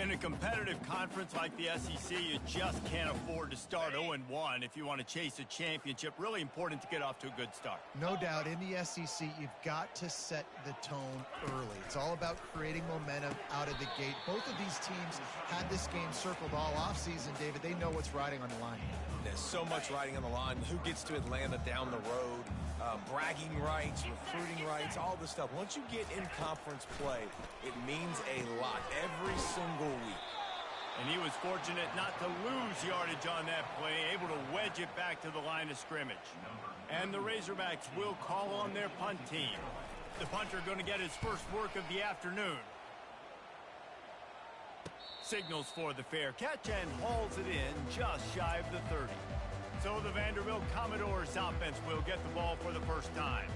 In a competitive conference like the SEC, you just can't afford to start 0-1 if you want to chase a championship. Really important to get off to a good start. No doubt, in the SEC, you've got to set the tone early. It's all about creating momentum out of the gate. Both of these teams had this game circled all offseason, David. They know what's riding on the line. There's so much riding on the line. Who gets to Atlanta down the road? Bragging rights, recruiting rights, all this stuff. Once you get in conference play, it means a lot every single week. And he was fortunate not to lose yardage on that play, able to wedge it back to the line of scrimmage. And the Razorbacks will call on their punt team. The punter going to get his first work of the afternoon. Signals for the fair catch and hauls it in just shy of the 30. So the Vanderbilt Commodores offense will get the ball for the first time.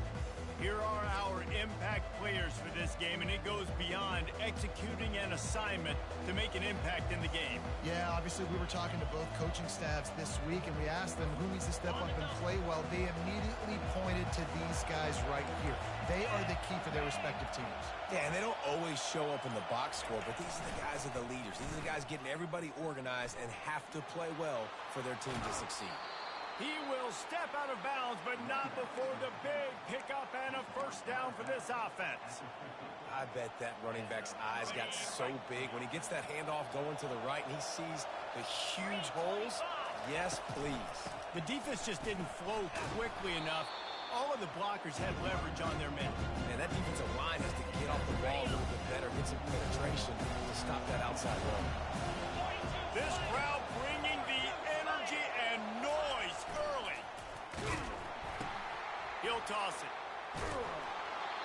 Here are our impact players for this game, and it goes beyond executing an assignment to make an impact in the game. Yeah, obviously we were talking to both coaching staffs this week, and we asked them who needs to step up and play well. They immediately pointed to these guys right here. They are the key for their respective teams. Yeah, and they don't always show up in the box score, but these are the guys that are the leaders. These are the guys getting everybody organized and have to play well for their team to succeed. He will step out of bounds, but not before the big pickup and a first down for this offense. I bet that running back's eyes got so big when he gets that handoff going to the right and he sees the huge holes. Yes, please. The defense just didn't flow quickly enough. All of the blockers had leverage on their men. And that defensive line has to get off the ball a little bit better, get some penetration to stop that outside run. This crowd bringing the energy and noise early. He'll toss it.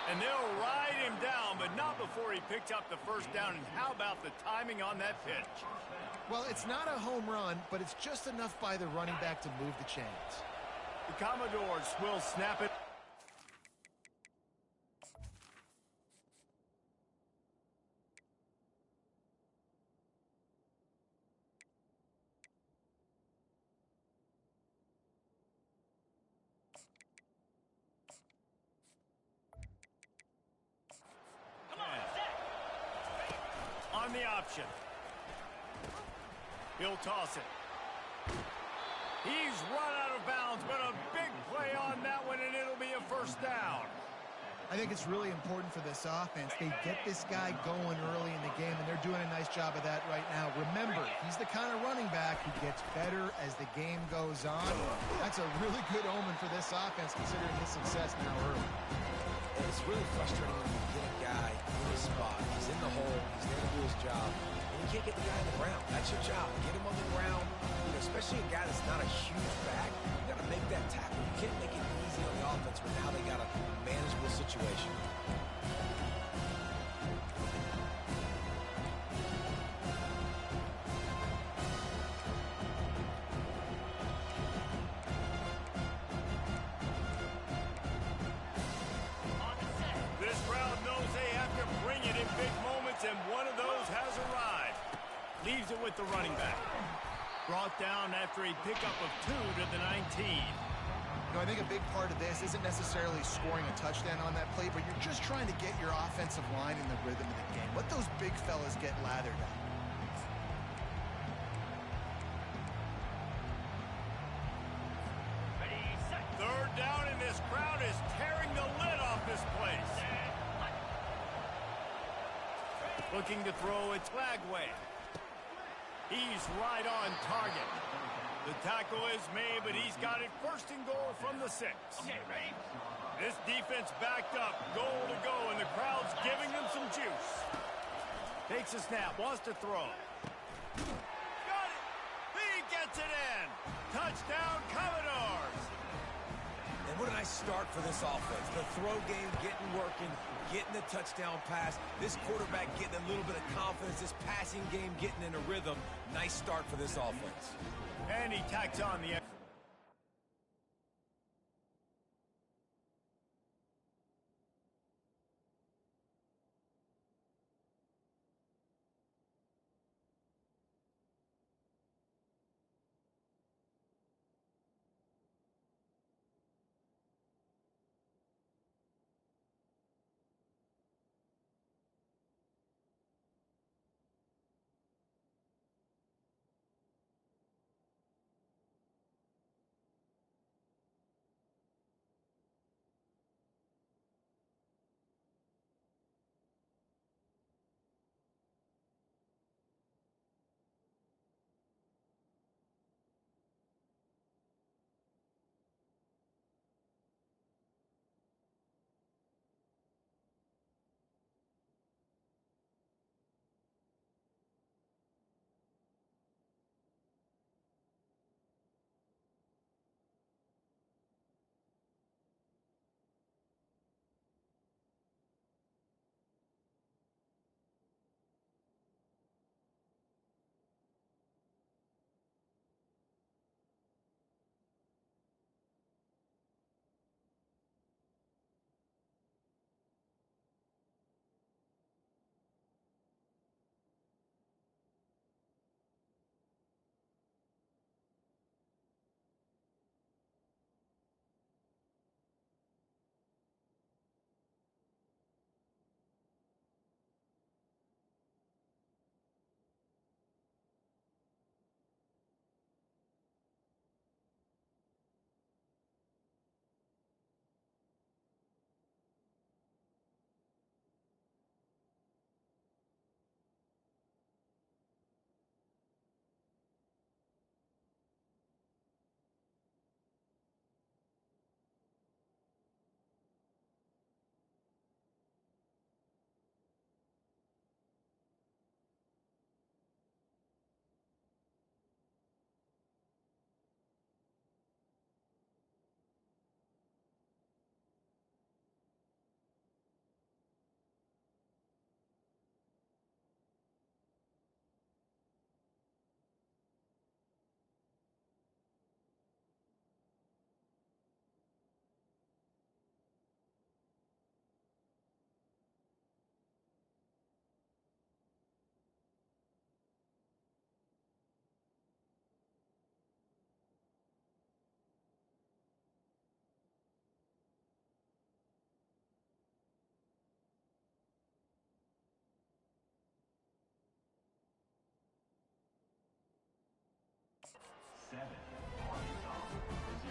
And they'll ride him down, but not before he picked up the first down. And how about the timing on that pitch? Well, it's not a home run, but it's just enough by the running back to move the chains. The Commodores will snap it. On the option. He'll toss it. He's run out of bounds, but a big play on that one, and it'll be a first down. I think it's really important for this offense. They get this guy going early in the game, and they're doing a nice job of that right now. Remember, he's the kind of running back who gets better as the game goes on. That's a really good omen for this offense, considering his success now early. And it's really frustrating when you get a guy in his spot. He's in the hole. He's there to do his job. And you can't get the guy on the ground. That's your job. Get him on the ground. You know, especially a guy that's not a huge back. You got to make that tackle. You can't make it easy on the offense, but now they got a manageable situation. This crowd knows they have to bring it in big moments, and one of those has arrived. Leaves it with the running back. Brought down after a pickup of 2 to the 19. You know, I think a big part of this isn't necessarily scoring a touchdown on that play, but you're just trying to get your offensive line in the rhythm of the game. Let those big fellas get lathered up. Third down, and this crowd is tearing the lid off this place. Looking to throw, it's Lagway. He's right on target. The tackle is made, but he's got it first and goal from the 6. Okay, ready? This defense backed up, goal to go, and the crowd's giving them some juice. Takes a snap, wants to throw. Got it! He gets it in! Touchdown, Commodores! And what a nice start for this offense. The throw game getting working, getting the touchdown pass. This quarterback getting a little bit of confidence. This passing game getting in a rhythm. Nice start for this offense. And he tacks on the...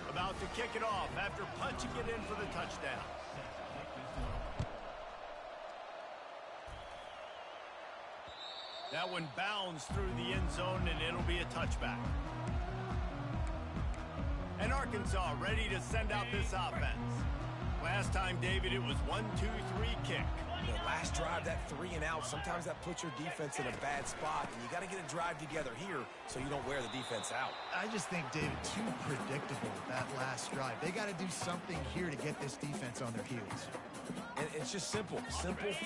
About to kick it off after punching it in for the touchdown. That one bounds through the end zone, and it'll be a touchback. And Arkansas ready to send out this offense. Last time, David, it was 1-2-3 kick. The last drive, that 3 and out, sometimes that puts your defense in a bad spot, and you got to get a drive together here so you don't wear the defense out. I just think, David, too predictable with that last drive. They got to do something here to get this defense on their heels. And it's just simple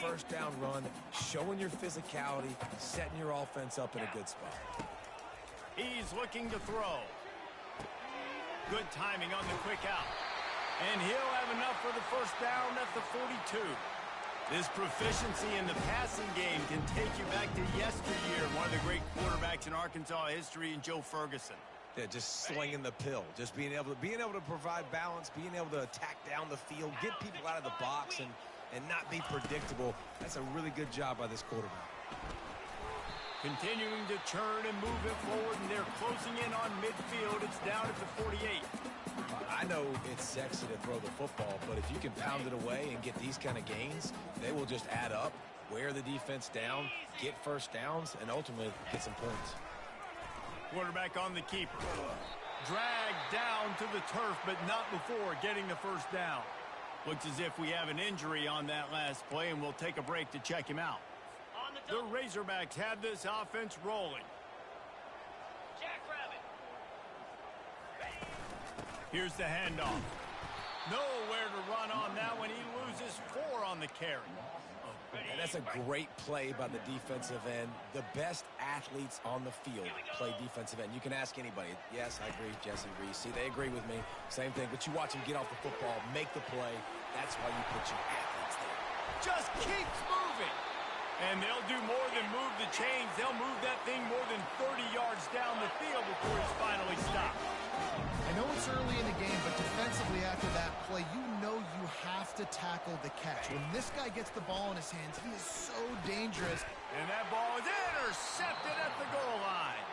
first down run, showing your physicality, setting your offense up in a good spot. He's looking to throw. Good timing on the quick out. And he'll have enough for the first down at the 42. This proficiency in the passing game can take you back to yesteryear, one of the great quarterbacks in Arkansas history, in Joe Ferguson. Yeah, just slinging the pill, just being able to provide balance, being able to attack down the field, get people out of the box, and not be predictable. That's a really good job by this quarterback. Continuing to churn and move it forward, and they're closing in on midfield. It's down at the 48. I know it's sexy to throw the football, but if you can pound it away and get these kind of gains, they will just add up, wear the defense down, get first downs, and ultimately get some points. Quarterback on the keeper. Dragged down to the turf, but not before getting the first down. Looks as if we have an injury on that last play, and we'll take a break to check him out. The Razorbacks have this offense rolling. Here's the handoff. Nowhere to run on that one. He loses 4 on the carry. And that's a great play by the defensive end. The best athletes on the field play defensive end. You can ask anybody. Yes, I agree, Jesse Reese. See, they agree with me. Same thing. But you watch him get off the football, make the play. That's why you put your athletes there. Just keeps moving. And they'll do more than move the chains. They'll move that thing more than 30 yards down the field before he's finally stopped. I know it's early in the game, but defensively after that play, you know you have to tackle the catch. When this guy gets the ball in his hands, he is so dangerous. And that ball is intercepted at the goal line.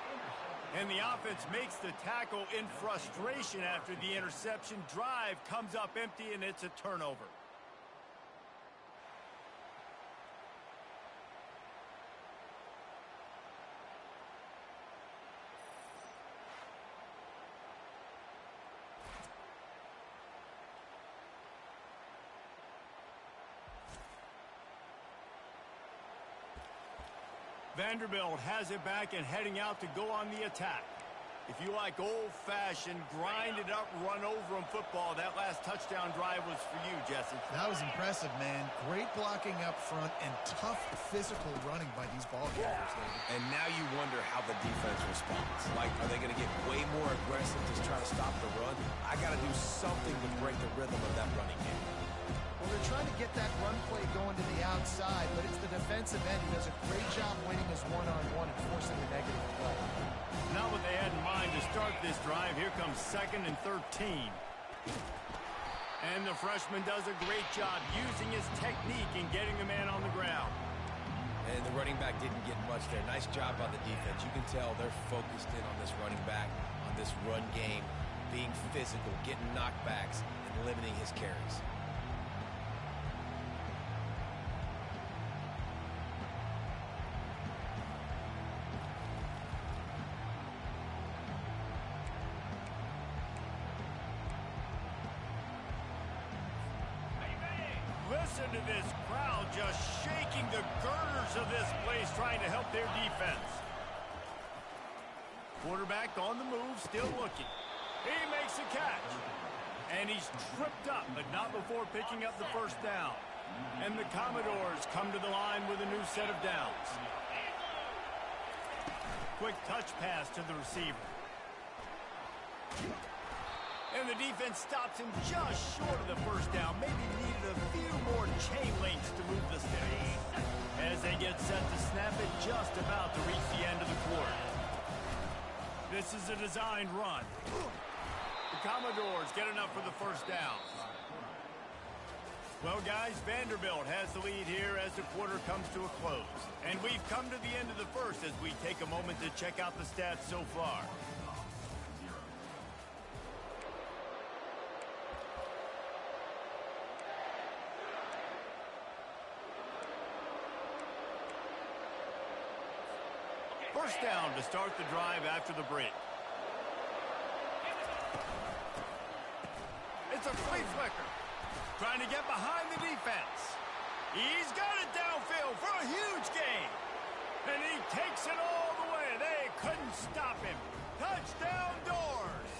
And the offense makes the tackle in frustration after the interception. Drive comes up empty, and it's a turnover. Vanderbilt has it back and heading out to go on the attack. If you like old-fashioned, grind-it-up, run-over-'em football, that last touchdown drive was for you, Jesse. That was impressive, man. Great blocking up front and tough physical running by these ball carriers, David. And now you wonder how the defense responds. Like, are they going to get way more aggressive to try to stop the run? I got to do something to break the rhythm of that running game. Well, they're trying to get that run play going to the outside, but it's the defensive end who does a great job winning his one-on-one and forcing the negative play. Not what they had in mind to start this drive. Here comes 2nd and 13. And the freshman does a great job using his technique and getting the man on the ground. And the running back didn't get much there. Nice job by the defense. You can tell they're focused in on this running back, on this run game, being physical, getting knockbacks, and limiting his carries. Listen to this crowd just shaking the girders of this place, trying to help their defense. Quarterback on the move, still looking. He makes a catch. And he's tripped up, but not before picking up the first down. And the Commodores come to the line with a new set of downs. Quick touch pass to the receiver. And the defense stops him just short of the first down. Maybe needed a few more chain links to move the sticks. As they get set to snap it, just about to reach the end of the quarter. This is a designed run. The Commodores get enough for the first down. Well, guys, Vanderbilt has the lead here as the quarter comes to a close. And we've come to the end of the first as we take a moment to check out the stats so far. First down to start the drive after the break. It's a flea flicker. Trying to get behind the defense. He's got it downfield for a huge gain. And he takes it all the way. They couldn't stop him. Touchdown Doors.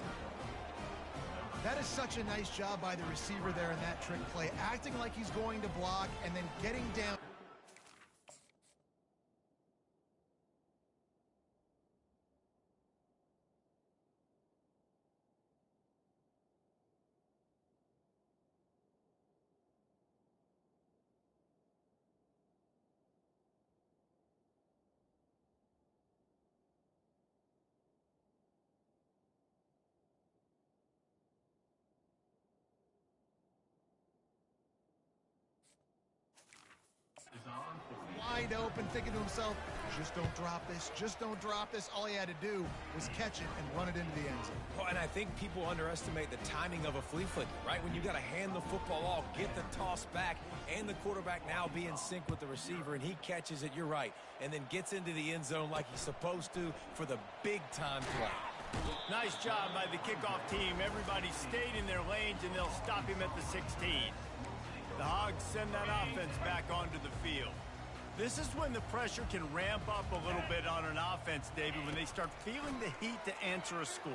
That is such a nice job by the receiver there in that trick play, acting like he's going to block and then getting down. Wide open, thinking to himself, just don't drop this, just don't drop this. All he had to do was catch it and run it into the end zone. Well, and I think people underestimate the timing of a flea flicker, right? When you got to hand the football off, get the toss back, and the quarterback now be in sync with the receiver, and he catches it, you're right, and then gets into the end zone like he's supposed to for the big-time play. Nice job by the kickoff team. Everybody stayed in their lanes, and they'll stop him at the 16. The Hogs send that offense back onto the field. This is when the pressure can ramp up a little bit on an offense, David, when they start feeling the heat to answer a score.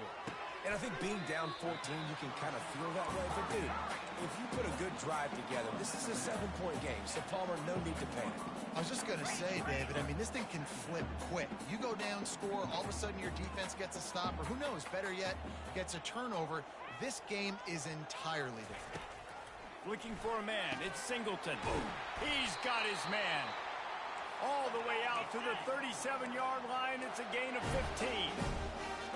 And I think being down 14, you can kind of feel that way. But, dude, if you put a good drive together, this is a 7-point game. So, Palmer, no need to panic. I was just going to say, David, I mean, this thing can flip quick. You go down, score, all of a sudden your defense gets a stop, or who knows, better yet, gets a turnover. This game is entirely different. Looking for a man. It's Singleton. He's got his man. All the way out to the 37-yard line. It's a gain of 15.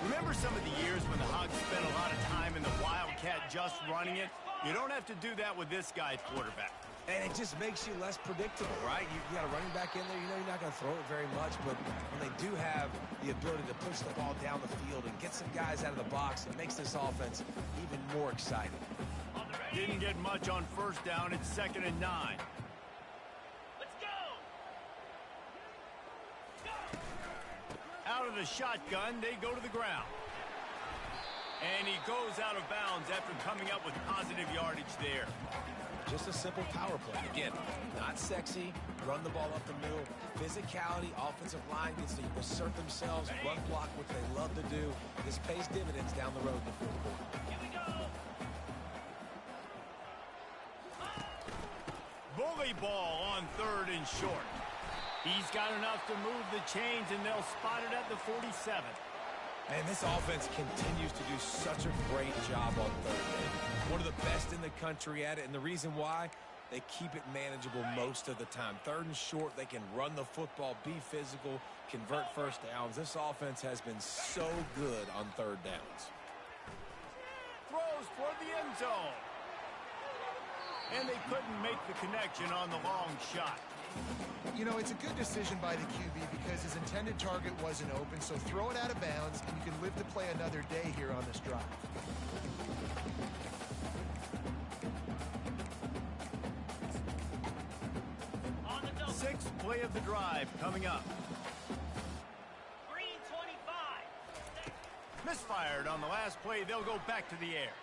Remember some of the years when the Hogs spent a lot of time in the Wildcat just running it? You don't have to do that with this guy at quarterback. And it just makes you less predictable, right? You got a running back in there. You know you're not going to throw it very much, but when they do have the ability to push the ball down the field and get some guys out of the box, it makes this offense even more exciting. Didn't get much on first down. It's 2nd and 9. Out of the shotgun, they go to the ground. And he goes out of bounds after coming up with positive yardage there. Just a simple power play. Again, not sexy, run the ball up the middle. Physicality, offensive line gets to assert themselves, run block, which they love to do. This pays dividends down the road in the fourth quarter. Here we go. Bully ball on 3rd and short. He's got enough to move the chains, and they'll spot it at the 47. Man, this offense continues to do such a great job on 3rd down. One of the best in the country at it, and the reason why, they keep it manageable most of the time. 3rd and short, they can run the football, be physical, convert first downs. This offense has been so good on 3rd downs. Throws toward the end zone. And they couldn't make the connection on the long shot. You know, it's a good decision by the QB because his intended target wasn't open, so throw it out of bounds, and you can live to play another day here on this drive. Sixth play of the drive coming up. Green 25. Misfired on the last play. They'll go back to the air.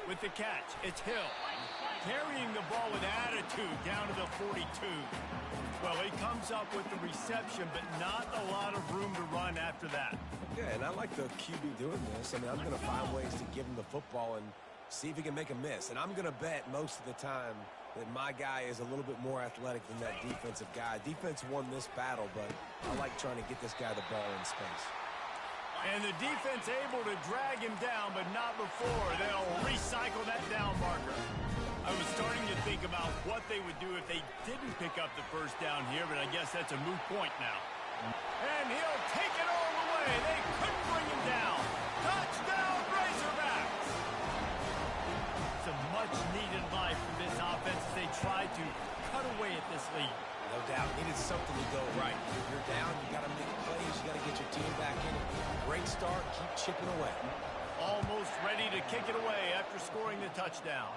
With the catch, it's Hill. Carrying the ball with attitude down to the 42. Well, he comes up with the reception, but not a lot of room to run after that. Yeah, and I like the QB doing this. I mean, I'm going to find ways to give him the football and see if he can make a miss. And I'm going to bet most of the time that my guy is a little bit more athletic than that defensive guy. Defense won this battle, but I like trying to get this guy the ball in space. And the defense able to drag him down, but not before. They'll recycle that down marker. I was starting to think about what they would do if they didn't pick up the first down here, but I guess that's a moot point now. And he'll take it all the way. They couldn't bring him down. Touchdown, Razorbacks! Some much-needed life from this offense as they try to cut away at this lead. No doubt. Needed something to go right. If you're down, you got to make plays. You got to get your team back in it. Great start. Keep chipping away. Almost ready to kick it away after scoring the touchdown.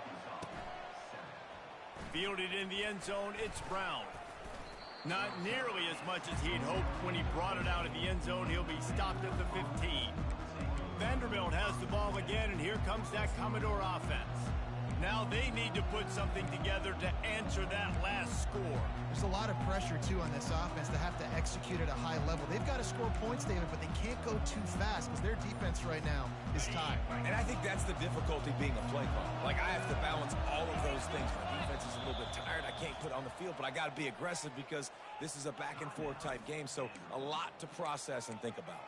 Fielded in the end zone, it's Brown. Not nearly as much as he'd hoped when he brought it out of the end zone. He'll be stopped at the 15. Vanderbilt has the ball again, and here comes that Commodore offense. Now they need to put something together to answer that last score. There's a lot of pressure, too, on this offense to have to execute at a high level. They've got to score points, David, but they can't go too fast because their defense right now is tired. And I think that's the difficulty being a play caller. Like, I have to balance all of those things. My defense is a little bit tired. I can't put on the field, but I got to be aggressive because this is a back-and-forth type game, so a lot to process and think about.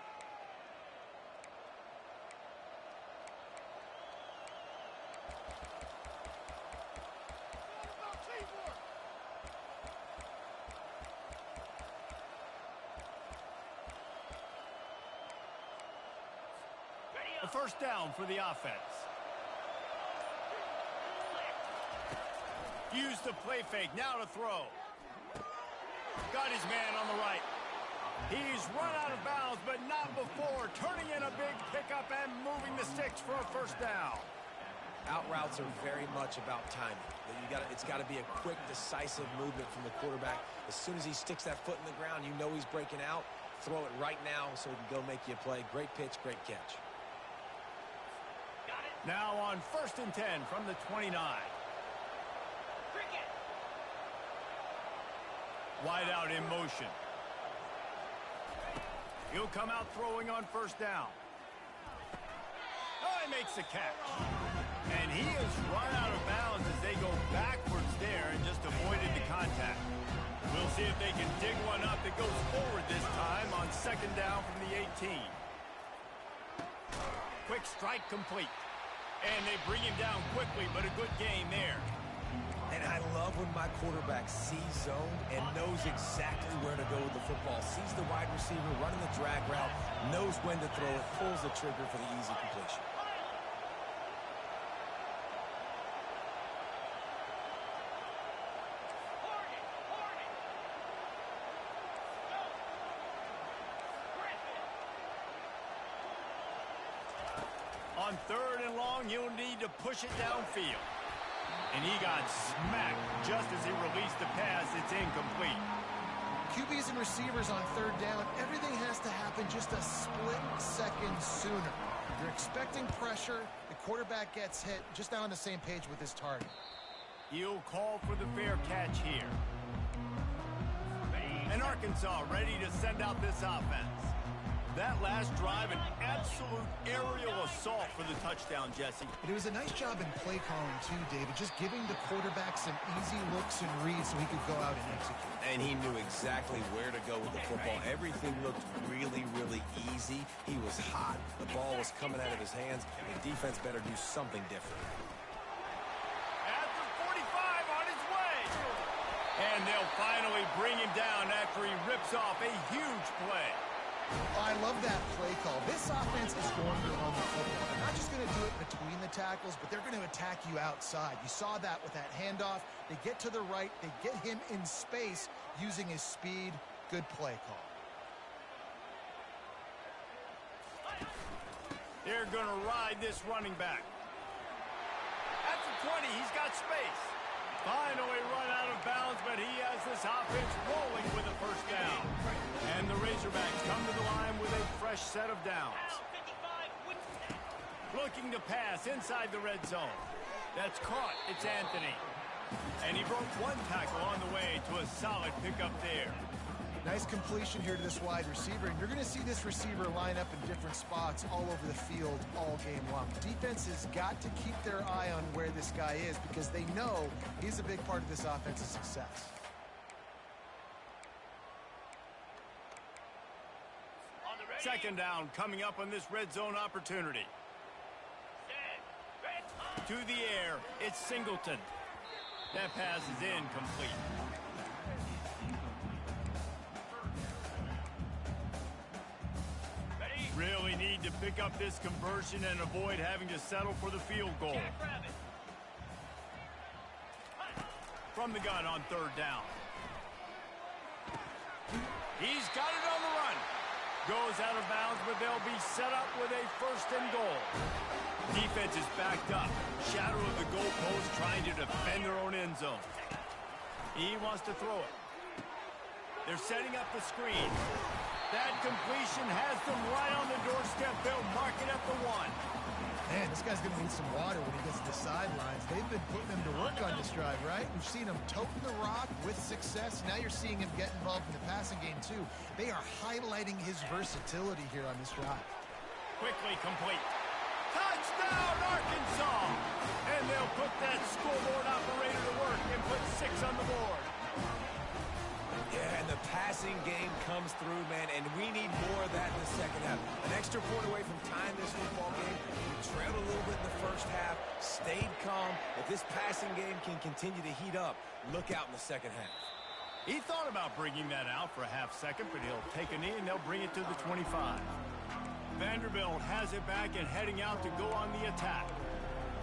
A first down for the offense. Use the play fake. Now to throw. Got his man on the right. He's run out of bounds, but not before. Turning in a big pickup and moving the sticks for a first down. Out routes are very much about timing. It's got to be a quick, decisive movement from the quarterback. As soon as he sticks that foot in the ground, you know he's breaking out. Throw it right now so he can go make you a play. Great pitch, great catch. Now on 1st and 10 from the 29. Wide out in motion. He'll come out throwing on first down. Oh, he makes the catch. And he has run out of bounds as they go backwards there and just avoided the contact. We'll see if they can dig one up that goes forward this time on 2nd down from the 18. Quick strike complete. And they bring him down quickly, but a good game there. And I love when my quarterback sees zone and knows exactly where to go with the football. Sees the wide receiver running the drag route, knows when to throw it, pulls the trigger for the easy completion. On 3rd and long, he'll need to push it downfield. And he got smacked just as he released the pass. It's incomplete. QBs and receivers on 3rd down, everything has to happen just a split second sooner. You're expecting pressure. The quarterback gets hit, just not on the same page with his target. He'll call for the fair catch here. And Arkansas ready to send out this offense. That last drive, an absolute aerial assault for the touchdown, Jesse. But it was a nice job in play calling, too, David, just giving the quarterback some easy looks and reads so he could go out and execute. And he knew exactly where to go with the football. Everything looked really, really easy. He was hot. The ball was coming out of his hands. The defense better do something different. At the 45 on his way. And they'll finally bring him down after he rips off a huge play. Oh, I love that play call. This offense is going to run the football. They're not just going to do it between the tackles, but they're going to attack you outside. You saw that with that handoff. They get to the right. They get him in space using his speed. Good play call. They're going to ride this running back. At the 20, he's got space. Finally run out of bounds, but he has this offense rolling with a first down. And the Razorbacks come to the line with a fresh set of downs. Looking to pass inside the red zone. That's caught. It's Anthony. And he broke one tackle on the way to a solid pickup there. Nice completion here to this wide receiver, and you're going to see this receiver line up in different spots all over the field all game long. Defense has got to keep their eye on where this guy is because they know he's a big part of this offense's success. Second down coming up on this red zone opportunity. To the air, it's Singleton. That pass is incomplete. Really need to pick up this conversion and avoid having to settle for the field goal. From the gun on 3rd down. He's got it on the run. Goes out of bounds, but they'll be set up with a 1st and goal. Defense is backed up. Shadow of the goalpost trying to defend their own end zone. He wants to throw it. They're setting up the screen. That completion has them right on the doorstep. They'll mark it at the 1. Man, this guy's going to need some water when he gets to the sidelines. They've been putting him to work on this drive, right? We've seen him toting the rock with success. Now you're seeing him get involved in the passing game, too. They are highlighting his versatility here on this drive. Quickly complete. Touchdown, Arkansas! And they'll put that scoreboard operator to work and put 6 on the board. Yeah, and the passing game comes through, man, and we need more of that in the second half. An extra point away from tying this football game. We trailed a little bit in the first half, stayed calm. If this passing game can continue to heat up, look out in the second half. He thought about bringing that out for a half second, but he'll take a knee and they'll bring it to the 25. Vanderbilt has it back and heading out to go on the attack.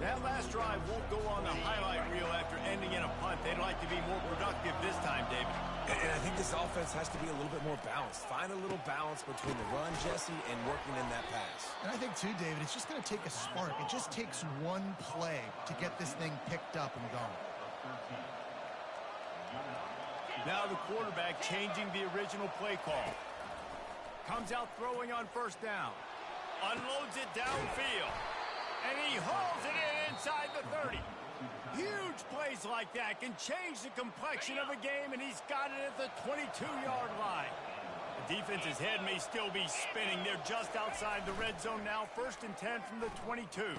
That last drive won't go on the highlight reel after ending in a punt. They'd like to be more productive this time, David. And I think this offense has to be a little bit more balanced. Find a little balance between the run, Jesse, and working in that pass. And I think, too, David, it's just going to take a spark. It just takes one play to get this thing picked up and going. Now the quarterback changing the original play call. Comes out throwing on first down. Unloads it downfield. And he hauls it in inside the 30. Huge plays like that can change the complexion of a game, and he's got it at the 22-yard line. The defense's head may still be spinning. They're just outside the red zone now. 1st and 10 from the 22.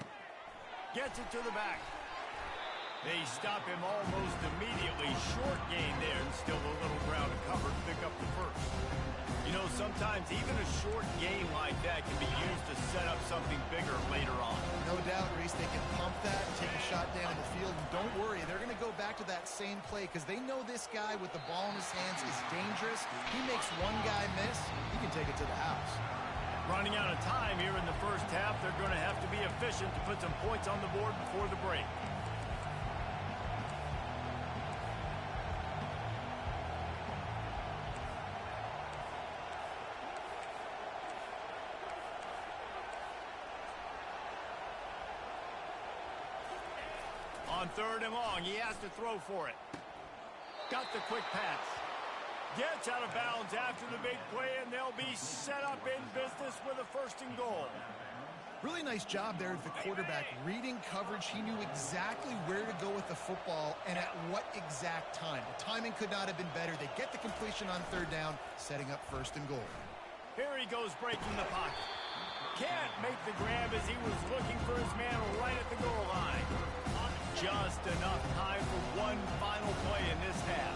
Gets it to the back. They stop him almost immediately. Short gain there, and still a little ground to cover to pick up the first. You know, sometimes even a short gain like that can be used to set up something bigger later on. No doubt, Reese, they can pump that, take a shot down in the field, and don't worry, they're going to go back to that same play because they know this guy with the ball in his hands is dangerous. He makes one guy miss, he can take it to the house. Running out of time here in the first half, they're going to have to be efficient to put some points on the board before the break. On 3rd and long, he has to throw for it. Got the quick pass. Gets out of bounds after the big play, and they'll be set up in business with a 1st and goal. Really nice job there at the quarterback. Reading coverage, he knew exactly where to go with the football and at what exact time. The timing could not have been better. They get the completion on 3rd down, setting up 1st and goal. Here he goes breaking the pocket. Can't make the grab as he was looking for his man right at the goal line. Just enough time for one final play in this half.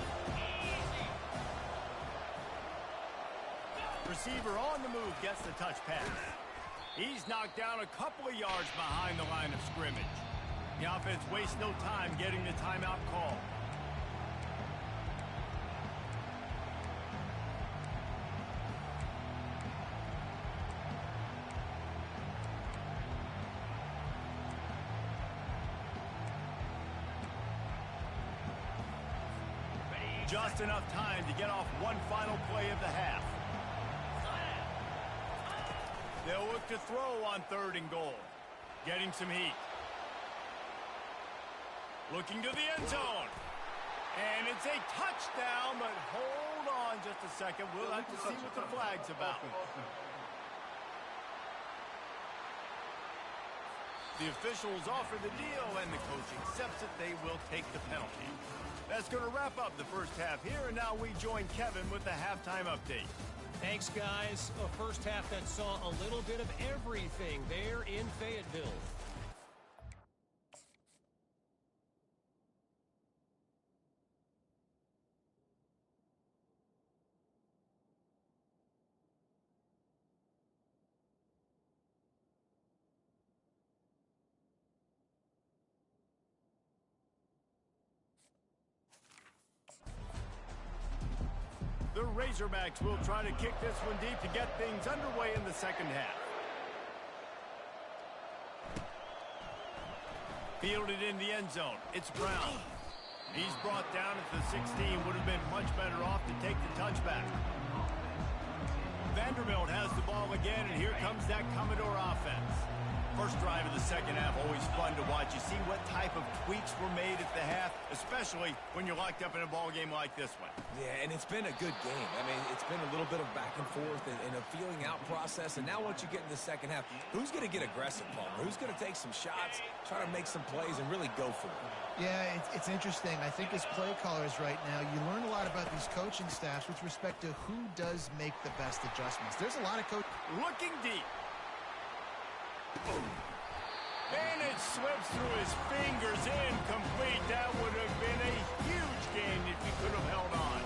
Receiver on the move gets the touch pass. He's knocked down a couple of yards behind the line of scrimmage. The offense wastes no time getting the timeout call. Just enough time to get off one final play of the half. They'll look to throw on 3rd and goal. Getting some heat. Looking to the end zone. And it's a touchdown, but hold on just a second. We'll have to see what the flag's about. The officials offer the deal, and the coach accepts it. They will take the penalty. That's going to wrap up the first half here, and now we join Kevin with the halftime update. Thanks, guys. A first half that saw a little bit of everything there in Fayetteville. The Razorbacks will try to kick this one deep to get things underway in the second half. Fielded in the end zone. It's Brown. He's brought down at the 16. Would have been much better off to take the touchback. Vanderbilt has the ball again, and here comes that Commodore offense. First drive of the second half, always fun to watch. You see what type of tweaks were made at the half, especially when you're locked up in a ball game like this one. Yeah, and it's been a good game. I mean, it's been a little bit of back and forth and a feeling out process. And now once you get in the second half, who's going to get aggressive, Palmer? Who's going to take some shots, try to make some plays, and really go for it? Yeah, it's interesting. I think as play callers right now, you learn a lot about these coaching staffs with respect to who does make the best adjustments. There's a lot of coaches looking deep. And it slips through his fingers, incomplete. That would have been a huge gain if he could have held on.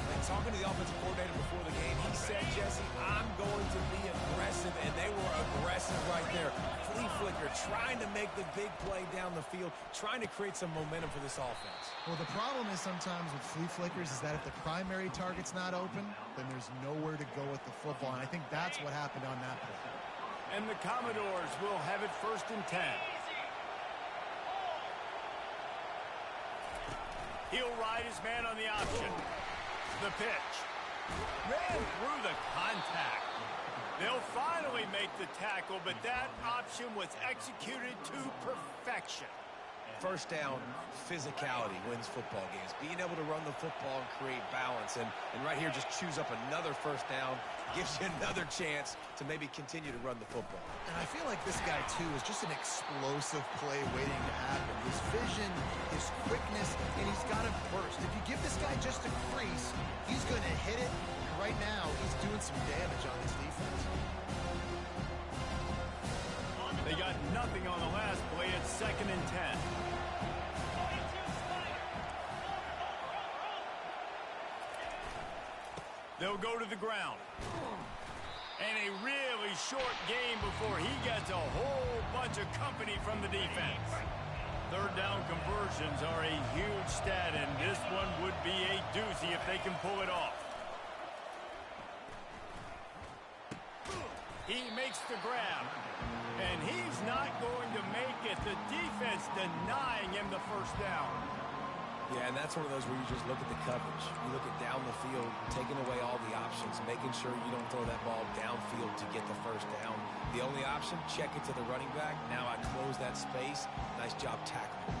And talking to the offensive coordinator before the game, he said, Jesse, I'm going to be aggressive, and they were aggressive right there. Flea flicker, trying to make the big play down the field, trying to create some momentum for this offense. Well, the problem is sometimes with flea flickers is that if the primary target's not open, then there's nowhere to go with the football, and I think that's what happened on that play. And the Commodores will have it 1st and 10. He'll ride his man on the option. The pitch. Ran through the contact. They'll finally make the tackle, but that option was executed to perfection. First down, physicality wins football games. Being able to run the football and create balance. And right here, just choose up another first down. Gives you another chance to maybe continue to run the football. And I feel like this guy, too, is just an explosive play waiting to happen. His vision, his quickness, and he's got him first. If you give this guy just a crease, he's going to hit it. And right now, he's doing some damage on this defense. They got nothing on the last play. It's 2nd and 10. They'll go to the ground. And a really short game before he gets a whole bunch of company from the defense. Third down conversions are a huge stat, and this one would be a doozy if they can pull it off. He makes the grab, and he's not going to make it. The defense denying him the first down. Yeah, and that's one of those where you just look at the coverage. You look at down the field, taking away all the options, making sure you don't throw that ball downfield to get the first down. The only option, check it to the running back. Now I close that space. Nice job tackling.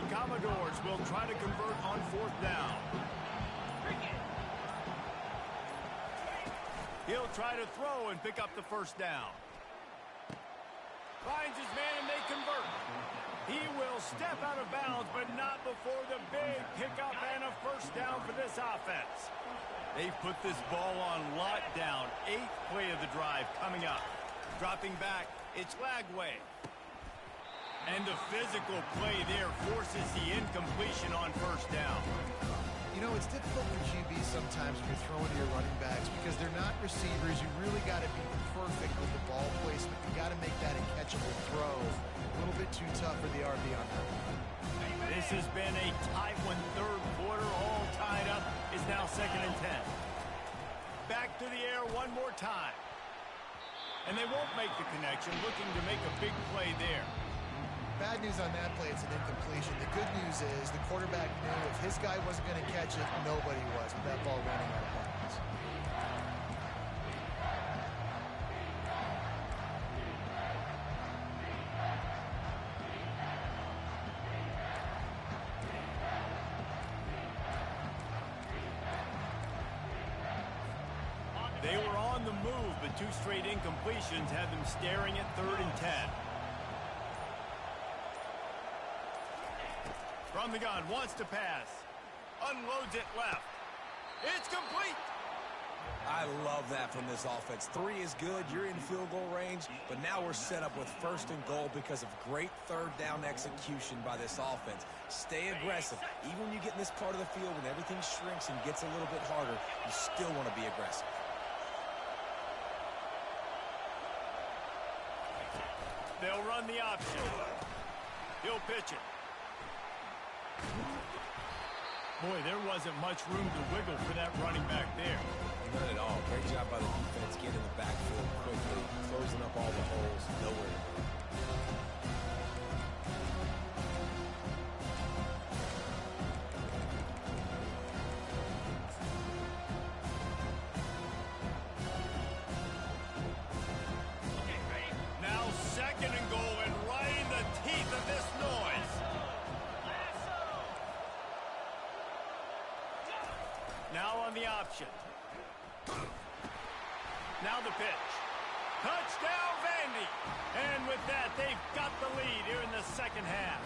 Commodores will try to convert on 4th down. He'll try to throw and pick up the first down. Finds his man and they convert. He will step out of bounds, but not before the big pickup and a first down for this offense. They've put this ball on lockdown. 8th play of the drive coming up. Dropping back, it's Lagway. And the physical play there forces the incompletion on first down. You know, it's difficult for QBs sometimes when you're throwing to your running backs because they're not receivers. You really got to be perfect with the ball placement. You got to make that a catchable throw. A little bit too tough for the RB on that one. This has been a tight one. Third quarter, all tied up. Is now 2nd and 10. Back to the air one more time. And they won't make the connection, looking to make a big play there. Bad news on that play, it's an incompletion. The good news is the quarterback knew if his guy wasn't going to catch it, nobody was with that ball running out of bounds. They were on the move, but 2 straight incompletions had them staring at 3rd and 10. From the gun, wants to pass. Unloads it left. It's complete. I love that from this offense. 3 is good. You're in field goal range, but now we're set up with 1st and goal because of great third down execution by this offense. Stay aggressive. Even when you get in this part of the field and everything shrinks and gets a little bit harder, you still want to be aggressive. They'll run the option. He'll pitch it. Boy, there wasn't much room to wiggle for that running back there. None at all. Great job by the defense getting in the backfield quickly, closing up all the holes. Nowhere. pitch. Touchdown, Vandy. And with that, they've got the lead here in the second half.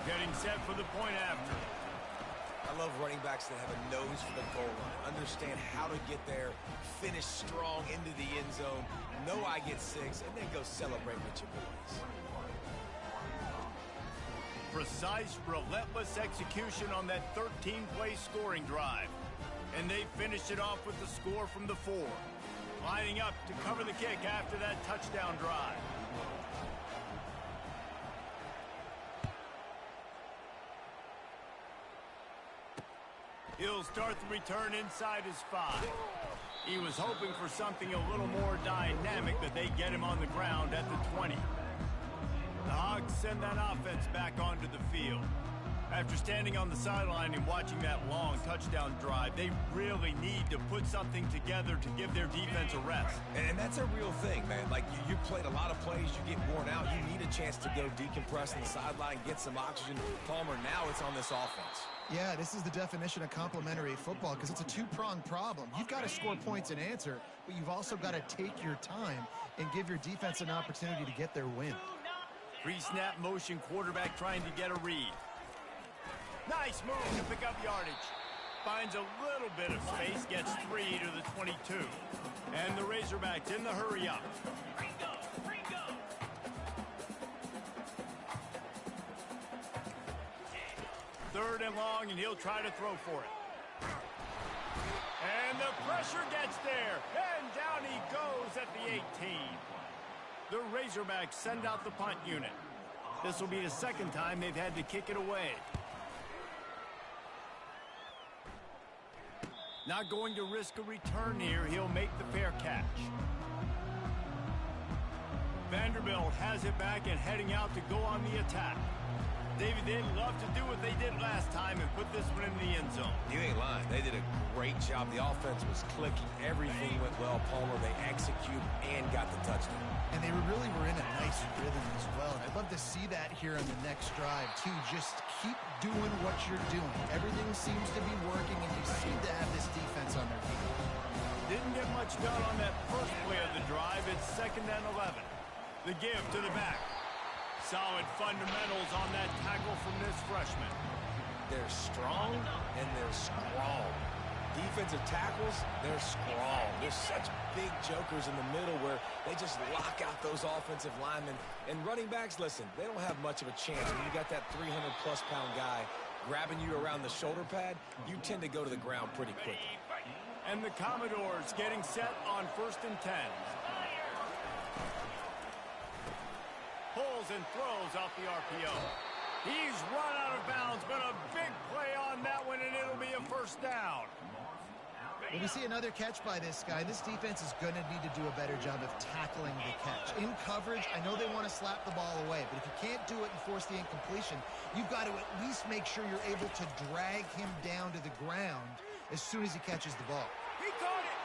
Getting set for the point after. I love running backs that have a nose for the goal line. Understand how to get there, finish strong into the end zone, know I get 6, and then go celebrate with your boys. Precise, relentless execution on that 13-play scoring drive. And they finished it off with the score from the 4. Lining up to cover the kick after that touchdown drive. He'll start the return inside his 5. He was hoping for something a little more dynamic, but they get him on the ground at the 20. The Hawks send that offense back onto the field. After standing on the sideline and watching that long touchdown drive, they really need to put something together to give their defense a rest. And that's a real thing, man. Like, you played a lot of plays, you get worn out, you need a chance to go decompress on the sideline, get some oxygen. Palmer, now it's on this offense. Yeah, this is the definition of complementary football because it's a two-pronged problem. You've got to score points and answer, but you've also got to take your time and give your defense an opportunity to get their win. Pre-snap motion quarterback trying to get a read. Nice move to pick up yardage. Finds a little bit of space, gets 3 to the 22. And the Razorbacks in the hurry up. Third and long, and he'll try to throw for it. And the pressure gets there. And down he goes at the 18. The Razorbacks send out the punt unit. This will be the second time they've had to kick it away. Not going to risk a return here. He'll make the fair catch. Vanderbilt has it back and heading out to go on the attack. David, they'd love to do what they did last time and put this one in the end zone. You ain't lying. They did a great job. The offense was clicking. Everything went well. Palmer, they executed and got the touchdown. And they really were in a nice rhythm as well. I'd love to see that here on the next drive, too. Just keep doing what you're doing. Everything seems to be working, and you seem to have this defense on their feet. Didn't get much done on that first play of the drive. It's 2nd and 11. The give to the back. Solid fundamentals on that tackle from this freshman. They're strong and they're strong. Defensive tackles, they're strong. They're such big jokers in the middle where they just lock out those offensive linemen. And running backs, listen, they don't have much of a chance. When you got that 300-plus pound guy grabbing you around the shoulder pad, you tend to go to the ground pretty quickly. And the Commodores getting set on 1st and 10. Pulls and throws off the RPO. He's run out of bounds, but a big play on that one, and it'll be a first down. When we see another catch by this guy, this defense is going to need to do a better job of tackling the catch. In coverage, I know they want to slap the ball away, but if you can't do it and force the incompletion, you've got to at least make sure you're able to drag him down to the ground as soon as he catches the ball. He caught it!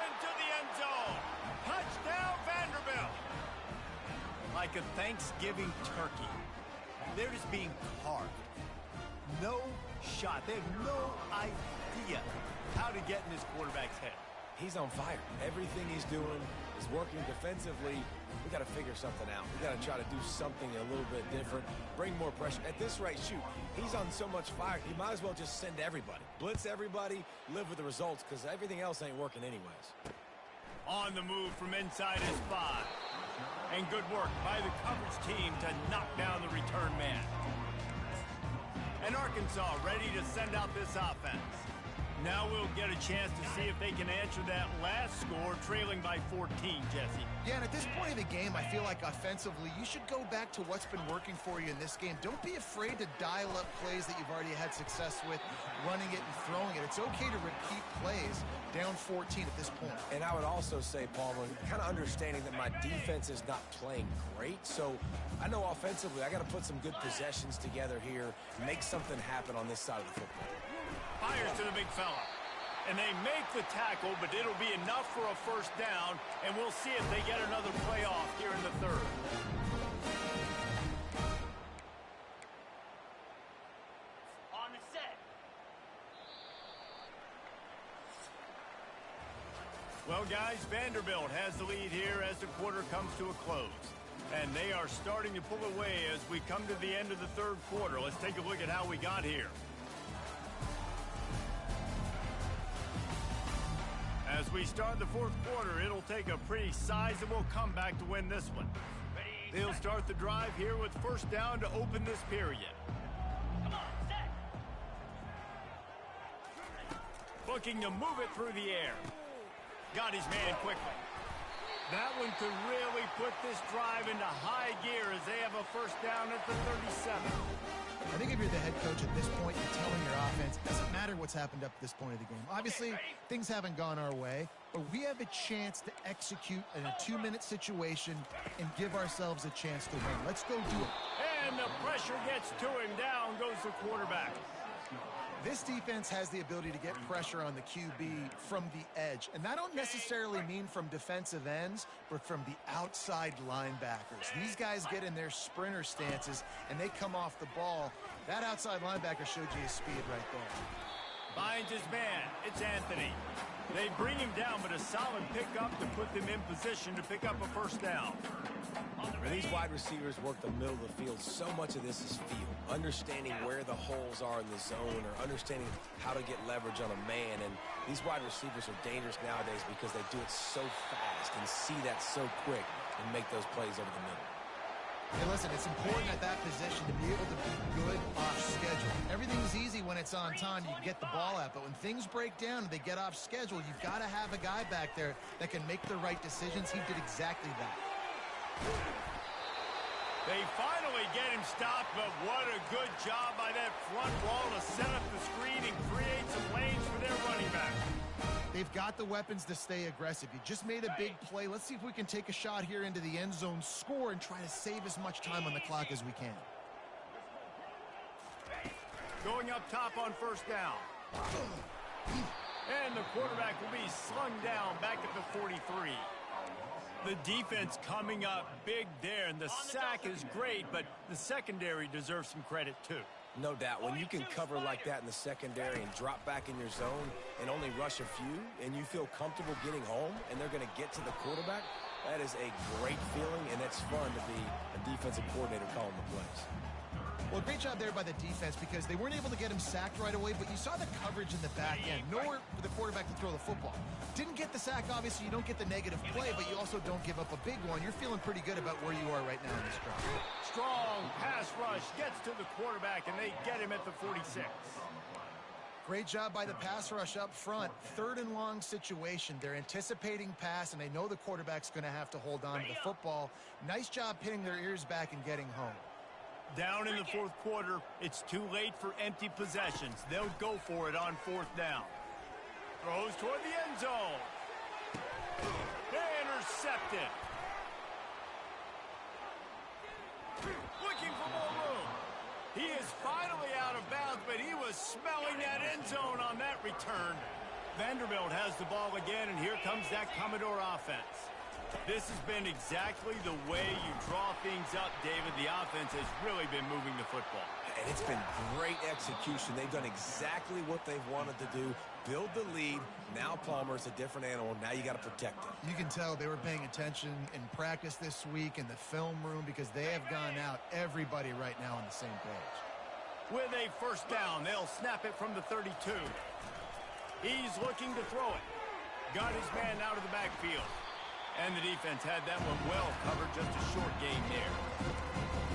Into the end zone! Touchdown, Vanderbilt! Like a Thanksgiving turkey. They're just being carved. No shot. They have no idea how to get in this quarterback's head. He's on fire. Everything he's doing is working defensively. We got to figure something out. We got to try to do something a little bit different, bring more pressure. At this rate, shoot, he's on so much fire, he might as well just send everybody. Blitz everybody, live with the results, because everything else ain't working anyways. On the move from inside his 5. And good work by the coverage team to knock down the return man. And Arkansas ready to send out this offense. Now we'll get a chance to see if they can answer that last score, trailing by 14, Jesse. Yeah, and at this point in the game, I feel like offensively, you should go back to what's been working for you in this game. Don't be afraid to dial up plays that you've already had success with, running it and throwing it. It's okay to repeat plays down 14 at this point. And I would also say, Palmer, kind of understanding that my defense is not playing great, so I know offensively I got to put some good possessions together here, make something happen on this side of the football. Fires to the big fella. And they make the tackle, but it'll be enough for a first down, and we'll see if they get another play off here in the third. On the set. Well, guys, Vanderbilt has the lead here as the quarter comes to a close. And they are starting to pull away as we come to the end of the third quarter. Let's take a look at how we got here. As we start the fourth quarter, it'll take a pretty sizable comeback to win this one. They'll start the drive here with first down to open this period. Looking to move it through the air. Got his man quickly. That one could really put this drive into high gear as they have a first down at the 37. I think if you're the head coach at this point, you're telling your offense, it doesn't matter what's happened up to this point of the game. Obviously, things haven't gone our way, but we have a chance to execute in a 2-minute situation and give ourselves a chance to win. Let's go do it. And the pressure gets to him. Down goes the quarterback. This defense has the ability to get pressure on the QB from the edge. And I don't necessarily mean from defensive ends, but from the outside linebackers. These guys get in their sprinter stances, and they come off the ball. That outside linebacker showed you his speed right there. Finds his man. It's Anthony. They bring him down, but a solid pickup to put them in position to pick up a first down. When these wide receivers work the middle of the field, so much of this is feel. Understanding where the holes are in the zone or understanding how to get leverage on a man. And these wide receivers are dangerous nowadays because they do it so fast and see that so quick and make those plays over the middle. Hey, listen, it's important at that position to be able to be good off schedule. Everything's easy when it's on time. You can get the ball out. But when things break down and they get off schedule, you've got to have a guy back there that can make the right decisions. He did exactly that. They finally get him stopped, but what a good job by that front wall to set up the screen and create some lanes for their running back. They've got the weapons to stay aggressive. You just made a big play. Let's see if we can take a shot here into the end zone, score, and try to save as much time on the clock as we can. Going up top on first down. And the quarterback will be slung down back at the 43. The defense coming up big there, and the sack is great, but the secondary deserves some credit too. No doubt. When you can cover like that in the secondary and drop back in your zone and only rush a few, and you feel comfortable getting home, and they're going to get to the quarterback, that is a great feeling, and it's fun to be a defensive coordinator calling the plays. Well, great job there by the defense because they weren't able to get him sacked right away, but you saw the coverage in the back end. Nowhere for the quarterback to throw the football. Didn't get the sack, obviously. You don't get the negative play, but you also don't give up a big one. You're feeling pretty good about where you are right now in this drive. Strong pass rush gets to the quarterback, and they get him at the 46. Great job by the pass rush up front. Third and long situation. They're anticipating pass, and they know the quarterback's going to have to hold on to the football. Nice job pinning their ears back and getting home. Down in the fourth quarter, it's too late for empty possessions. They'll go for it on fourth down. Throws toward the end zone. Intercepted. Looking for more room. He is finally out of bounds, but he was smelling that end zone on that return. Vanderbilt has the ball again, and here comes that Commodore offense. This has been exactly the way you draw things up, David. The offense has really been moving the football. And it's been great execution. They've done exactly what they've wanted to do. Build the lead. Now Palmer's a different animal. Now you got to protect it. You can tell they were paying attention in practice this week in the film room because they have gone out, everybody right now on the same page. With a first down, they'll snap it from the 32. He's looking to throw it. Got his man out of the backfield. And the defense had that one well covered, just a short gain there.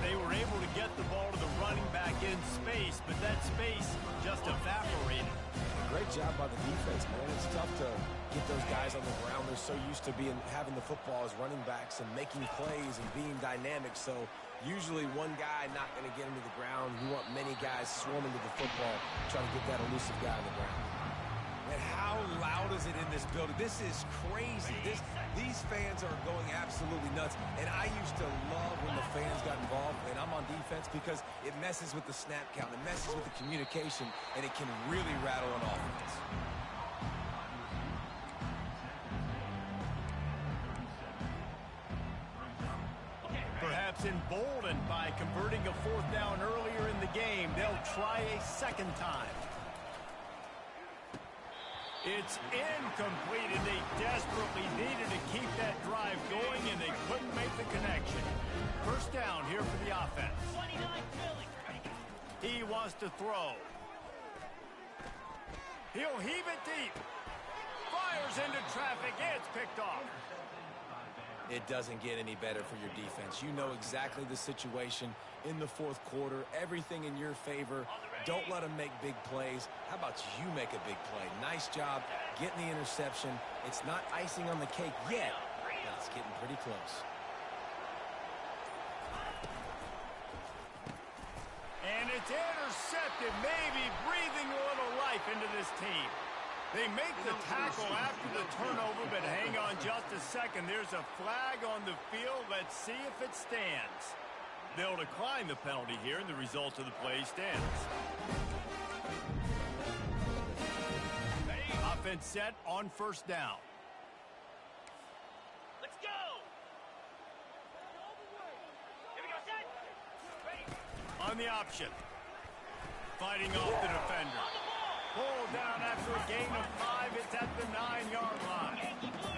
They were able to get the ball to the running back in space, but that space just evaporated. Great job by the defense, man. It's tough to get those guys on the ground. They're so used to having the football as running backs and making plays and being dynamic. So usually one guy not going to get him to the ground. You want many guys swarming to the football, trying to get that elusive guy on the ground. And how loud is it in this building? This is crazy. These fans are going absolutely nuts. And I used to love when the fans got involved, and I'm on defense because it messes with the snap count. It messes with the communication, and it can really rattle an offense. Perhaps emboldened by converting a fourth down earlier in the game, they'll try a second time. It's incomplete, and they desperately needed to keep that drive going, and they couldn't make the connection. First down here for the offense. 29 Philly. He wants to throw. He'll heave it deep. Fires into traffic. It's picked off. It doesn't get any better for your defense. You know exactly the situation in the fourth quarter. Everything in your favor. Don't let them make big plays. How about you make a big play? Nice job getting the interception. It's not icing on the cake yet, but it's getting pretty close. And it's intercepted, maybe breathing a little life into this team. They make the tackle after the turnover, but hang on just a second. There's a flag on the field. Let's see if it stands. They'll decline the penalty here, and the result of the play stands. Offense set on first down. Let's go. Here we go, set. Ready. On the option. Fighting off the defender. Pulled down after a gain of 5. It's at the 9-yard line.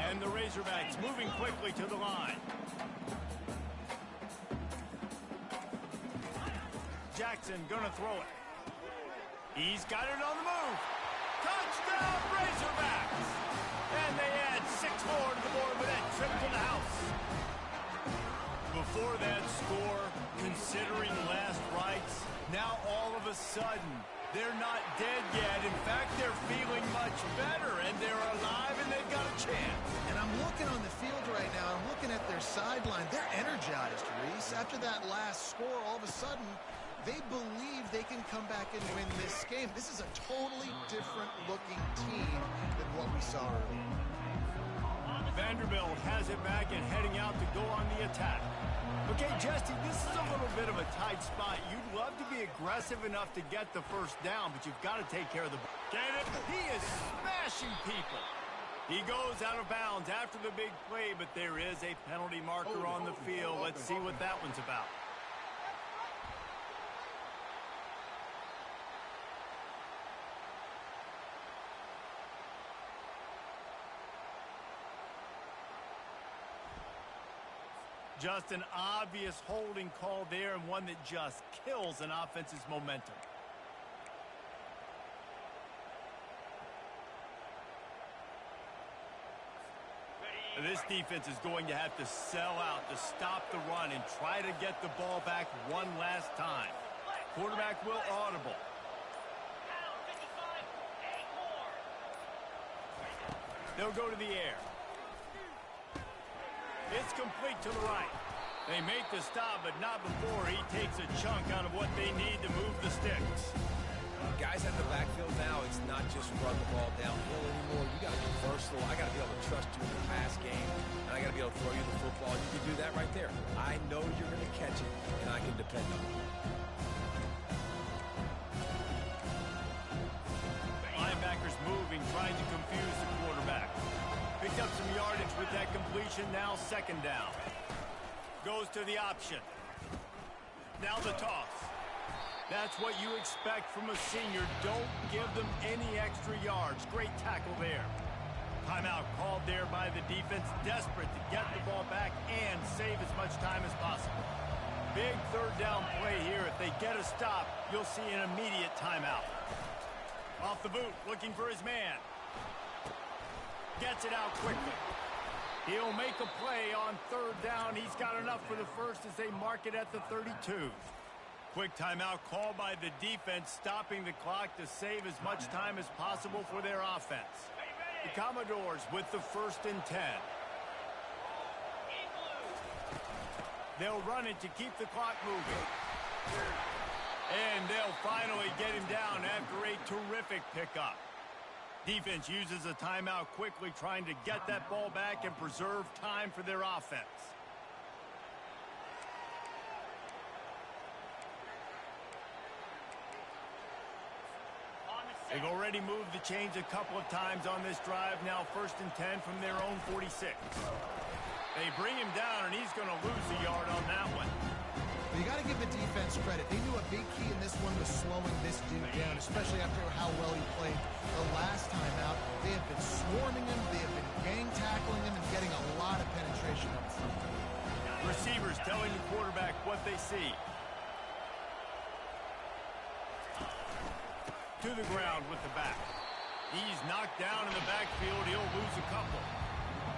And the Razorbacks moving quickly to the line. Jackson gonna throw it. He's got it on the move. Touchdown Razorbacks! And they add 6 more to the board with that trip to the house. Before that score, considering last rites, now all of a sudden, they're not dead yet. In fact, they're feeling much better, and they're alive, and they've got a chance. And I'm looking on the field right now. I'm looking at their sideline. They're energized, Reese. After that last score, all of a sudden, they believe they can come back and win this game. This is a totally different-looking team than what we saw earlier. Vanderbilt has it back and heading out to go on the attack. Okay, Jesse, this is a little bit of a tight spot. You'd love to be aggressive enough to get the first down, but you've got to take care of the ball. Get it? He is smashing people. He goes out of bounds after the big play, but there is a penalty marker on the field. Let's see what that one's about. Just an obvious holding call there, and one that just kills an offense's momentum. This defense is going to have to sell out to stop the run and try to get the ball back one last time. Quarterback will audible. They'll go to the air. It's complete to the right. They make the stop, but not before he takes a chunk out of what they need to move the sticks. Guys at the backfield now, it's not just run the ball downhill anymore. You got to be versatile. I got to be able to trust you in the pass game, and I got to be able to throw you the football. You can do that right there. I know you're going to catch it, and I can depend on it. Linebackers moving, trying to confuse the quarterback. Picked up some yardage with that completion, now second down. Goes to the option. Now the toss. That's what you expect from a senior. Don't give them any extra yards. Great tackle there. Timeout called there by the defense, desperate to get the ball back and save as much time as possible. Big third down play here. If they get a stop, you'll see an immediate timeout. Off the boot, looking for his man. Gets it out quickly. He'll make a play on third down. He's got enough for the first as they mark it at the 32. Quick timeout called by the defense, stopping the clock to save as much time as possible for their offense. The Commodores with the 1st and 10. They'll run it to keep the clock moving. And they'll finally get him down after a terrific pickup. Defense uses a timeout quickly, trying to get that ball back and preserve time for their offense. They've already moved the chains a couple of times on this drive. Now 1st and 10 from their own 46. They bring him down, and he's going to lose a yard on that one. But you got to give the defense credit. They knew a big key in this one was slowing this dude down, especially after how well he played the last time out. They have been swarming him. They have been gang tackling him and getting a lot of penetration up front. Receivers telling the quarterback what they see. To the ground with the back. He's knocked down in the backfield. He'll lose a couple.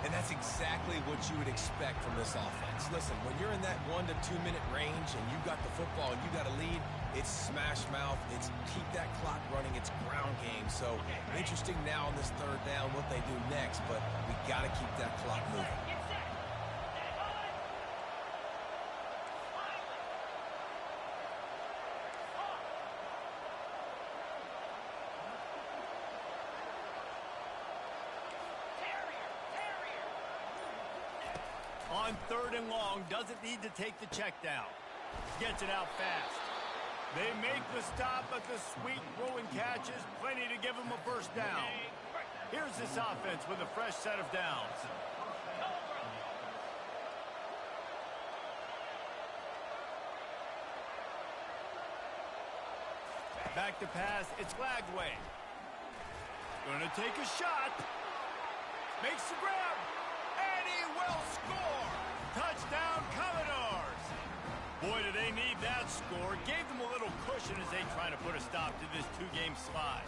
And that's exactly what you would expect from this offense. Listen, when you're in that 1 to 2 minute range and you got the football and you got a lead, it's smash mouth, it's keep that clock running, it's ground game. So interesting now on this third down what they do next, but we got to keep that clock moving. On third and long, doesn't need to take the check down. Gets it out fast. They make the stop, but the sweet throwing catch is plenty to give them a first down. Here's this offense with a fresh set of downs. Back to pass, it's Lagway. Gonna take a shot. Makes the grab. And he will score! Touchdown, Commodores! Boy, do they need that score. Gave them a little cushion as they try to put a stop to this two-game slide.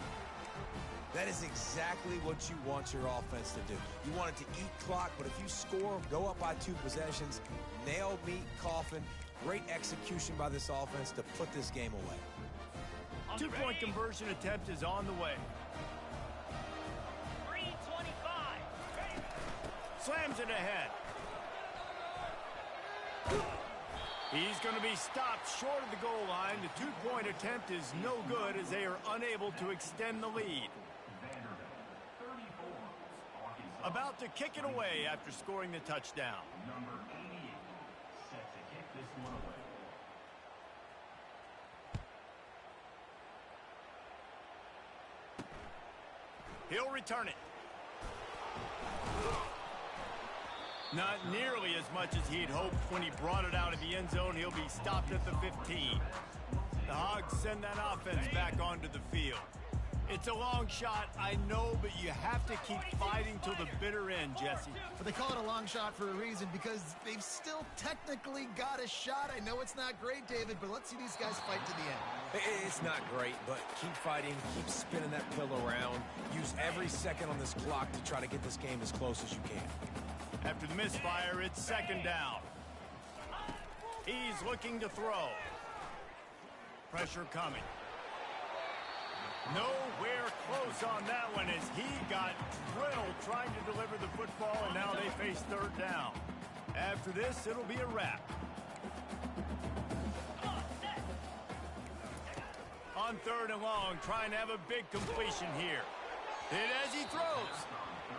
That is exactly what you want your offense to do. You want it to eat clock, but if you score, go up by 2 possessions, nail, meet, coffin. Great execution by this offense to put this game away. Two-point conversion attempt is on the way. 3:25. Slams it ahead. He's going to be stopped short of the goal line. The two-point attempt is no good as they are unable to extend the lead. About to kick it away after scoring the touchdown. Number 88 set to kick this one away. He'll return it. Not nearly as much as he'd hoped when he brought it out of the end zone. He'll be stopped at the 15. The Hogs send that offense back onto the field. It's a long shot, I know, but you have to keep fighting till the bitter end, Jesse. But they call it a long shot for a reason, because they've still technically got a shot. I know it's not great, David, but let's see these guys fight to the end. It's not great, but keep fighting, keep spinning that pill around. Use every second on this clock to try to get this game as close as you can. After the misfire, it's second down. He's looking to throw. Pressure coming. Nowhere close on that one as he got drilled trying to deliver the football, and now they face third down. After this, it'll be a wrap. On third and long, trying to have a big completion here. Hit as he throws.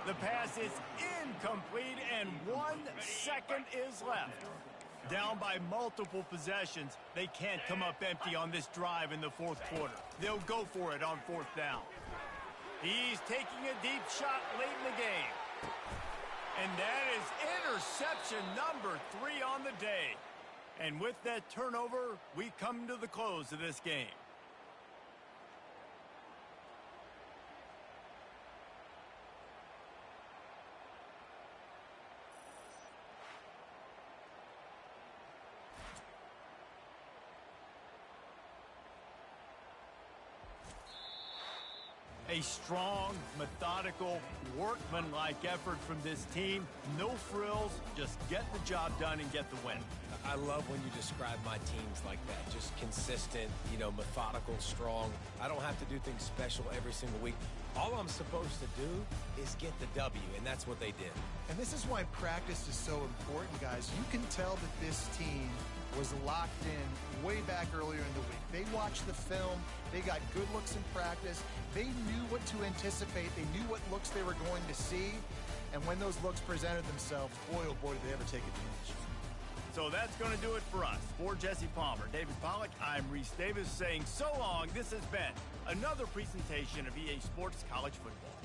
The pass is incomplete, and 1 second is left. Down by multiple possessions, they can't come up empty on this drive in the fourth quarter. They'll go for it on fourth down. He's taking a deep shot late in the game. And that is interception number 3 on the day. And with that turnover, we come to the close of this game. A strong, methodical, workman-like effort from this team. No frills, just get the job done and get the win. I love when you describe my teams like that. Just consistent, methodical, strong. I don't have to do things special every single week. All I'm supposed to do is get the W, and that's what they did. And this is why practice is so important, guys. You can tell that this team was locked in way back earlier in the week. They watched the film. They got good looks in practice. They knew what to anticipate. They knew what looks they were going to see. And when those looks presented themselves, boy, oh boy, did they ever take advantage. So that's going to do it for us. For Jesse Palmer, David Pollack, I'm Reese Davis saying so long. This has been another presentation of EA Sports College Football.